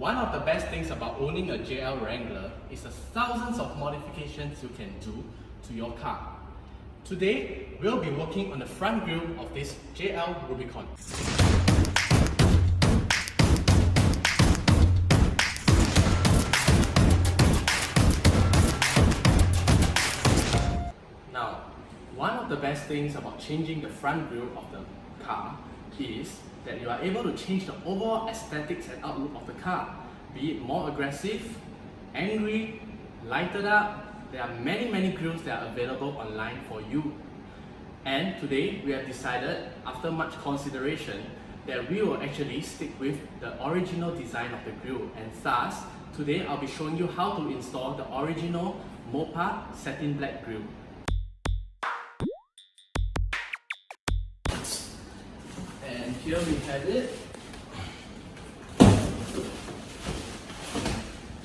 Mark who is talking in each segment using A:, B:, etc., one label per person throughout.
A: One of the best things about owning a JL Wrangler is the thousands of modifications you can do to your car. Today, we'll be working on the front grille of this JL Rubicon. Now, one of the best things about changing the front grille of the car is that you are able to change the overall aesthetics and outlook of the car, be it more aggressive, angry, lighted up. There are many grills that are available online for you. And today we have decided, after much consideration, that we will actually stick with the original design of the grille, and thus today I'll be showing you how to install the original Mopar satin black grille. And here we have it.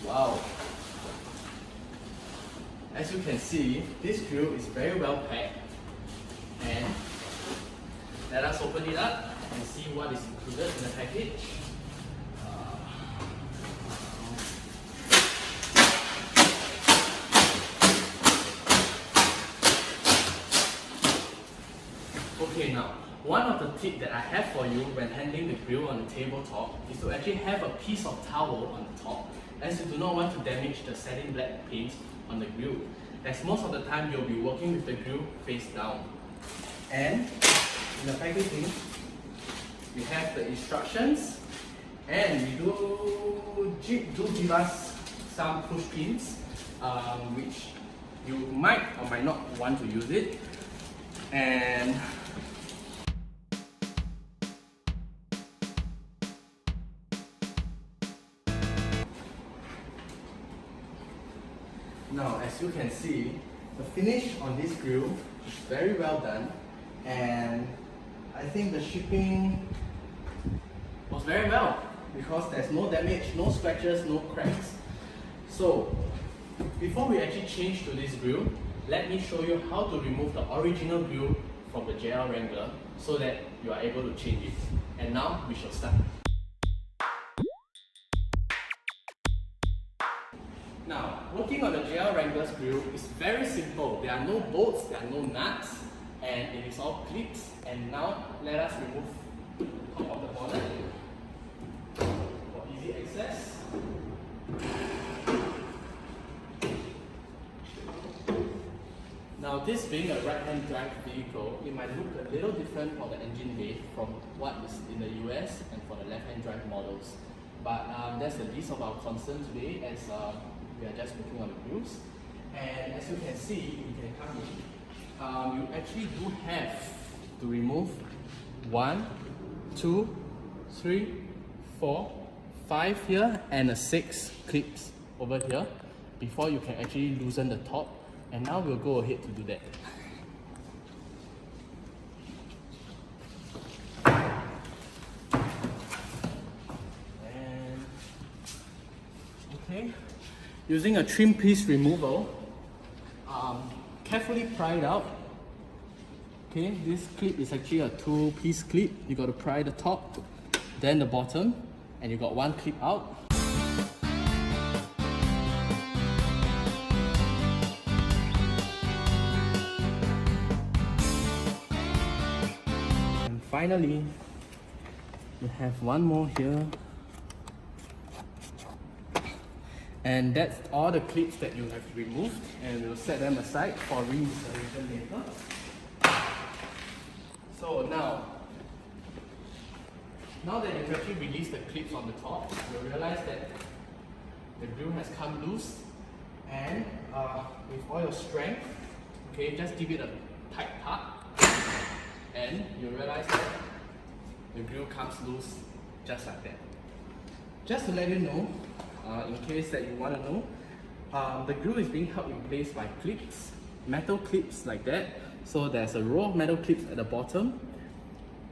A: Wow! As you can see, this grille is very well packed. And let us open it up and see what is included in the package. Okay, now, one of the tips that I have for you when handling the grille on the tabletop is to actually have a piece of towel on the top, as you do not want to damage the satin black paint on the grille, as most of the time you'll be working with the grille face down. And in the packaging, we have the instructions, and we do give us some push pins, which you might or might not want to use it. And now, as you can see, the finish on this grille is very well done, and I think the shipping was very well because there's no damage, no scratches, no cracks. So, before we actually change to this grille, let me show you how to remove the original grille from the JL Wrangler so that you are able to change it. And now we shall start. Now, working on the JL Wrangler's grille is very simple. There are no bolts, there are no nuts, and it is all clips. And now, let us remove the top of the bonnet for easy access. Now, this being a right-hand drive vehicle, it might look a little different for the engine bay from what is in the US and for the left-hand drive models. But that's the least of our concern today, as we are just working on the grills. And as you can see, you can come in. You actually do have to remove 1, 2, 3, 4, 5 here, and 6 clips over here before you can actually loosen the top. And now we'll go ahead to do that. And okay, using a trim piece removal, carefully pry it out. Okay, this clip is actually a 2-piece clip. You got to pry the top, then the bottom, and you got 1 clip out. And finally, you have 1 more here. And that's all the clips that you have removed, and we'll set them aside for reinstallation later. So now that you've actually released the clips on the top, you'll realize that the grille has come loose, and with all your strength, okay, just give it a tight tug, and you'll realize that the grille comes loose just like that. Just to let you know, in case that you want to know, the grille is being held in place by clips, metal clips like that. So there's a row of metal clips at the bottom,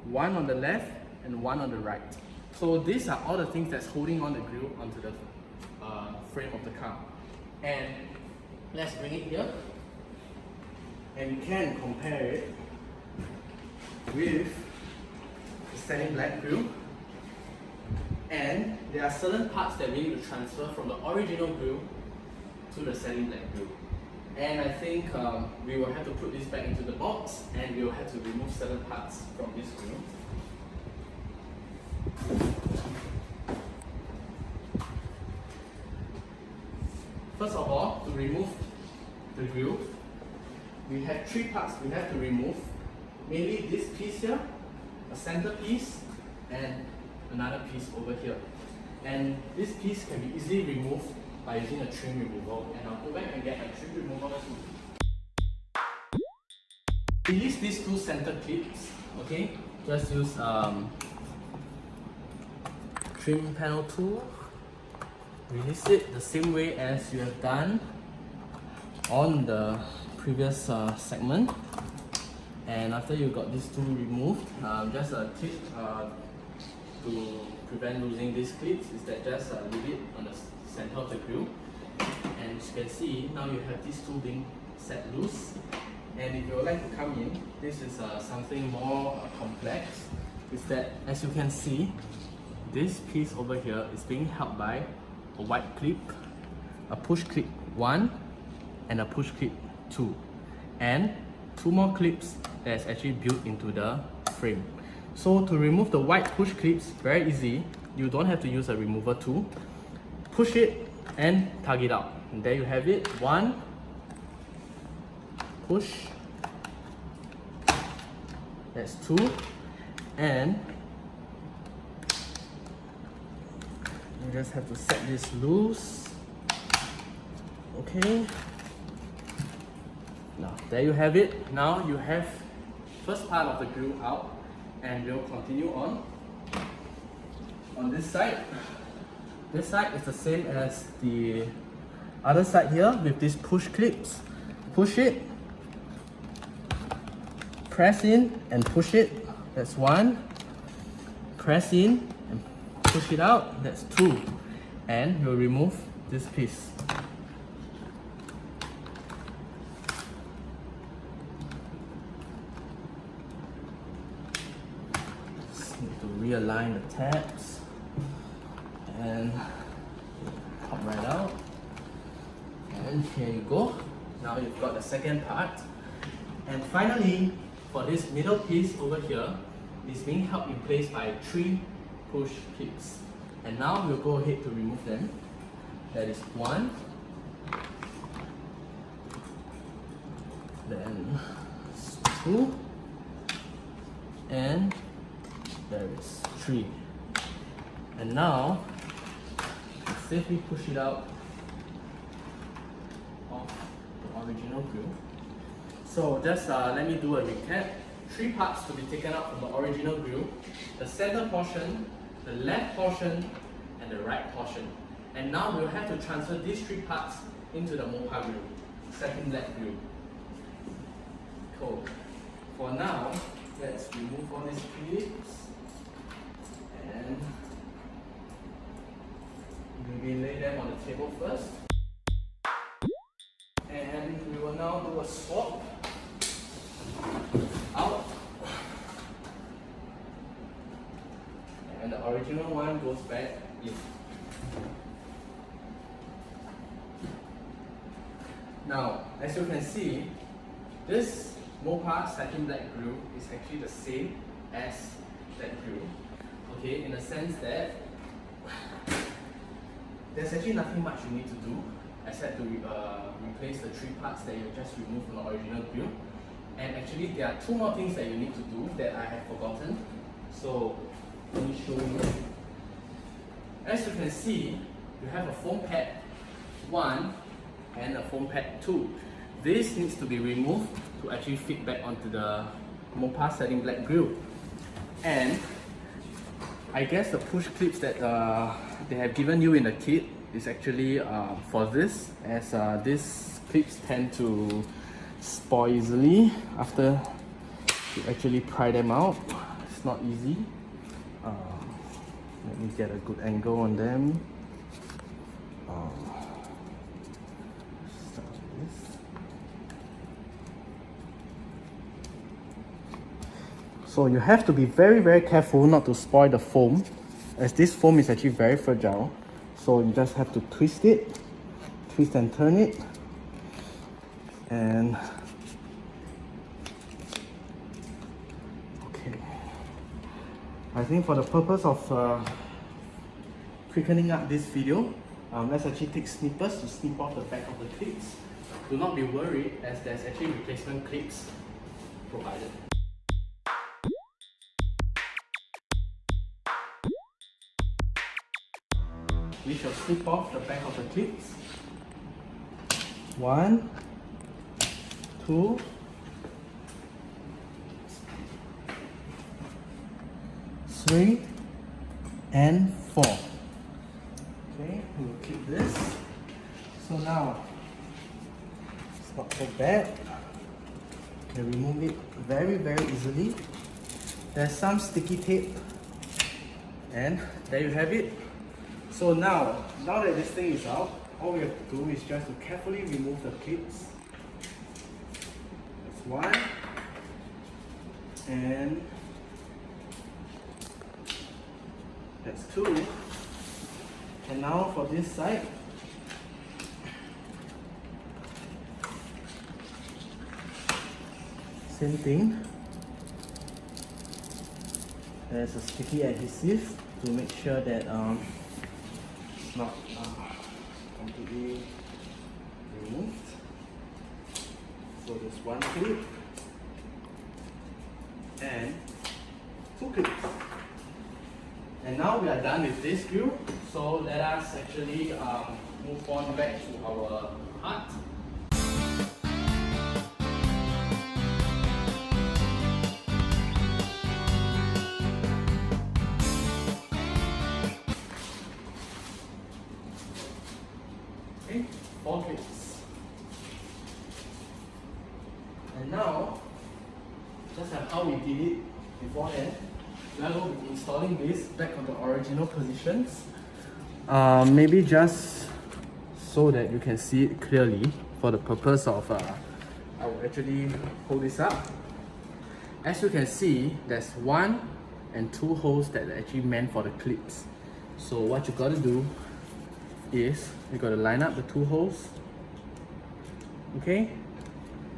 A: 1 on the left and 1 on the right. So these are all the things that's holding on the grille onto the frame of the car. And let's bring it here, and you can compare it with the satin black grille. And there are certain parts that we need to transfer from the original grill to the satin black grill. And I think we will have to put this back into the box, and we will have to remove certain parts from this grill. First of all, to remove the grill, we have 3 parts we have to remove. Mainly this piece here, a center piece, and another piece over here. And this piece can be easily removed by using a trim removal, and I'll go back and get a trim removal too. Release these 2 center clips, okay? Just use trim panel tool. Release it the same way as you have done on the previous segment. And after you got these 2 removed, just a tip to prevent losing these clips is that just leave it on the center of the grill. And as you can see, now you have these 2 being set loose. And if you would like to come in, this is something more complex. Is that, as you can see, this piece over here is being held by a white clip, a push clip 1, and a push clip 2, and 2 more clips that's actually built into the frame. So to remove the white push clips, very easy. You don't have to use a remover tool. Push it and tug it out. And there you have it. 1, push, that's 2, and you just have to set this loose. Okay. Now there you have it. Now you have first part of the grill out, and we'll continue on this side. This side is the same as the other side here with these push clips. Push it, press in and push it, that's 1. Press in and push it out, that's 2. And we'll remove this piece. Just need to realign the tabs and pop right out. And here you go. Now you've got the second part. And finally, for this middle piece over here, is being held in place by 3 push clips. And now we'll go ahead to remove them. That is 1, then 2, and there is 3. And now, safely push it out of the original grill. So just let me do a recap. 3 parts to be taken out from the original grill: the center portion, the left portion, and the right portion. And now we'll have to transfer these 3 parts into the Mopa grill, satin black grill. Cool. For now, let's remove all these clips and maybe lay them on the table first. And we will now do a swap out. And the original one goes back in. Now, as you can see, this Mopa satin black grill is actually the same as that grill. Okay, in the sense that there's actually nothing much you need to do except to replace the 3 parts that you just removed from the original grill. And actually there are 2 more things that you need to do that I have forgotten. So let me show you. As you can see, you have a foam pad 1 and a foam pad 2. This needs to be removed to actually fit back onto the Mopa satin black grill. And I guess the push clips that they have given you in the kit is actually for this, as these clips tend to spoil easily after you actually pry them out. It's not easy. Let me get a good angle on them. Start with this. So you have to be very careful not to spoil the foam as this foam is actually very fragile, so you just have to twist it, twist and turn it, and okay. I think for the purpose of quickening up this video, let's actually take snippers to snip off the back of the clips. Do not be worried, as there's actually replacement clips provided. We shall snip off the back of the clips. 1, 2, 3, and 4. Okay, we'll keep this. So now, it's not so bad. You can remove it very easily. There's some sticky tape, and there you have it. So now that this thing is out, all we have to do is just to carefully remove the clips. That's one, and that's two. And now for this side, same thing. There's a sticky adhesive to make sure that it's not completely removed. So there's one clip and two clips. And now we are done with this view. So let us actually move on back to our part. Okay, 4 clips. And now, just like how we did it beforehand, we are going to be installing this back on the original positions. Maybe just so that you can see it clearly for the purpose of, I will actually hold this up. As you can see, there's 1 and 2 holes that are actually meant for the clips. So what you gotta do is, you gotta line up the 2 holes. Okay?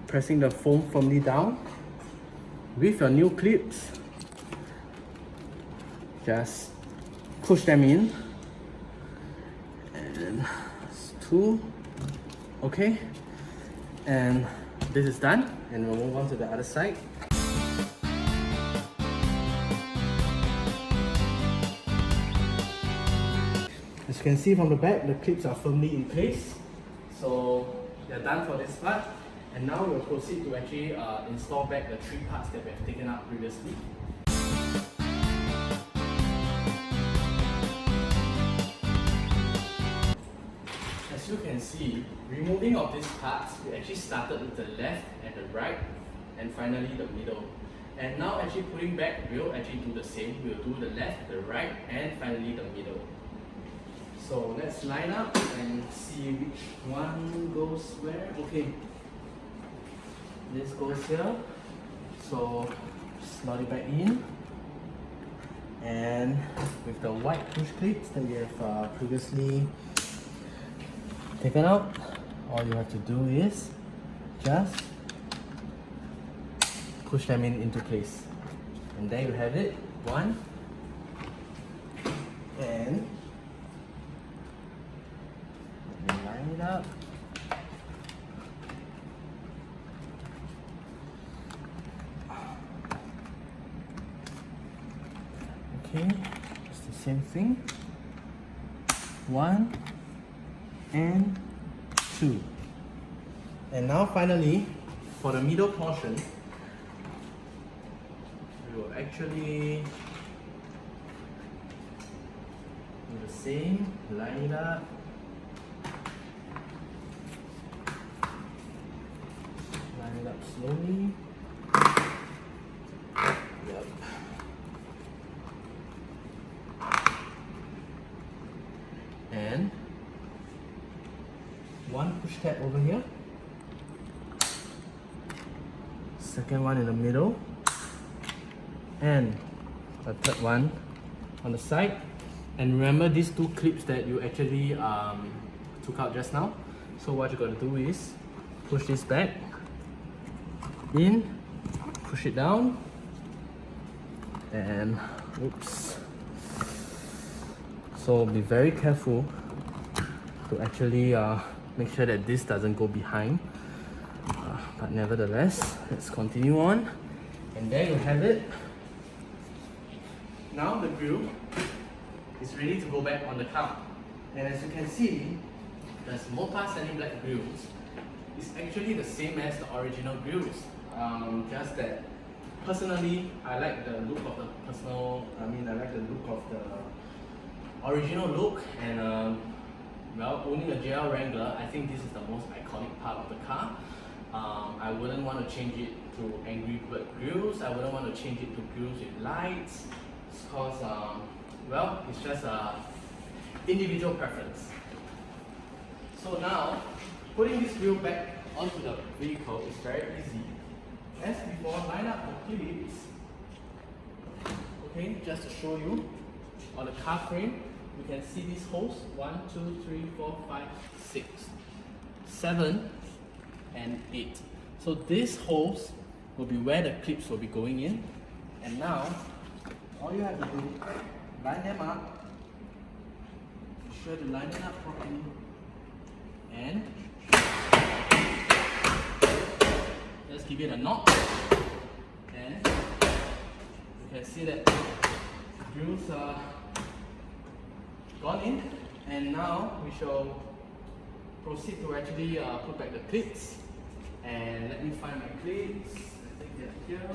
A: Pressing the foam firmly down. With your new clips, just push them in. And 2. Okay? And this is done. And we'll move on to the other side. As you can see from the back, the clips are firmly in place. So they're done for this part. And now we'll proceed to actually install back the 3 parts that we have taken out previously. As you can see, removing of these parts, we actually started with the left and the right, and finally the middle. And now actually putting back, we'll actually do the same. We'll do the left, the right, and finally the middle. So let's line up and see which one goes where. Okay, this goes here. So slot it back in. And with the white push clips that we have previously taken out, all you have to do is just push them into place. And there you have it. 1 and line it up. Okay, it's the same thing. 1 and 2. And now finally, for the middle portion, we will actually do the same, line it up. Line it up slowly. Yep. And 1 push tab over here. Second one in the middle. And a third one on the side. And remember these two clips that you actually took out just now. So what you're gonna do is push this back in, push it down, and oops. So be very careful to actually make sure that this doesn't go behind. But nevertheless, let's continue on. And there you have it. Now the grill is ready to go back on the car. And as you can see, the Mocha Sunny Black grills is actually the same as the original grills. Just that personally, I like the look of I like the look of the original look, and well, owning a JL Wrangler, I think this is the most iconic part of the car. I wouldn't want to change it to Angry Bird grills. I wouldn't want to change it to grills with lights, because well, it's just a individual preference. So now, putting this grill back onto the vehicle is very easy. As before, line up the clips. Okay, just to show you, on the car frame, you can see these holes: 1, 2, 3, 4, 5, 6, 7, and 8. So these holes will be where the clips will be going in. And now, all you have to do, line them up. Be sure to line it up properly. And just give it a knock. And you can see that the grills are gone in. And now we shall proceed to actually put back the clips. And let me find my clips. I think they're here.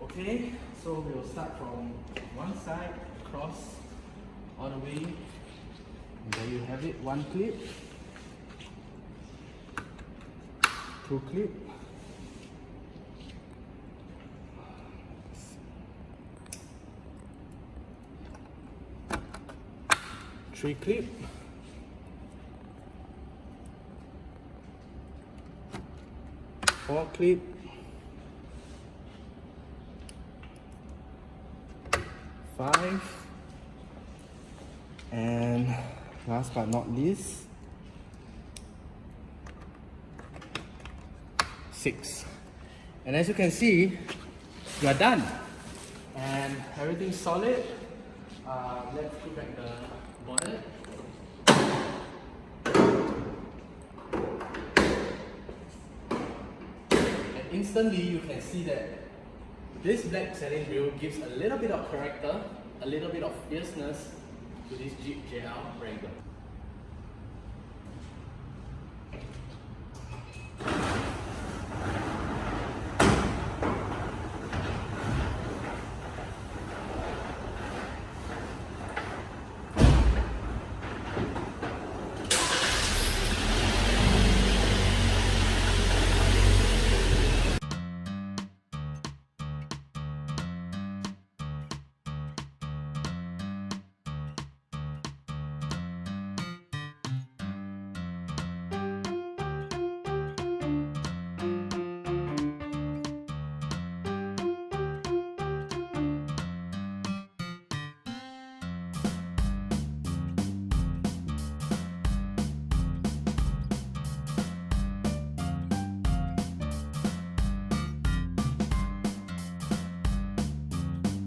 A: Okay, so we'll start from one side, across, all the way. And there you have it, one clip, two clip, three clip, four clip, five, and last but not least, 6. And as you can see, you are done. And everything's solid. Let's put back the bonnet. And instantly you can see that this black satin grille gives a little bit of character, a little bit of fierceness to this Jeep JL Wrangler.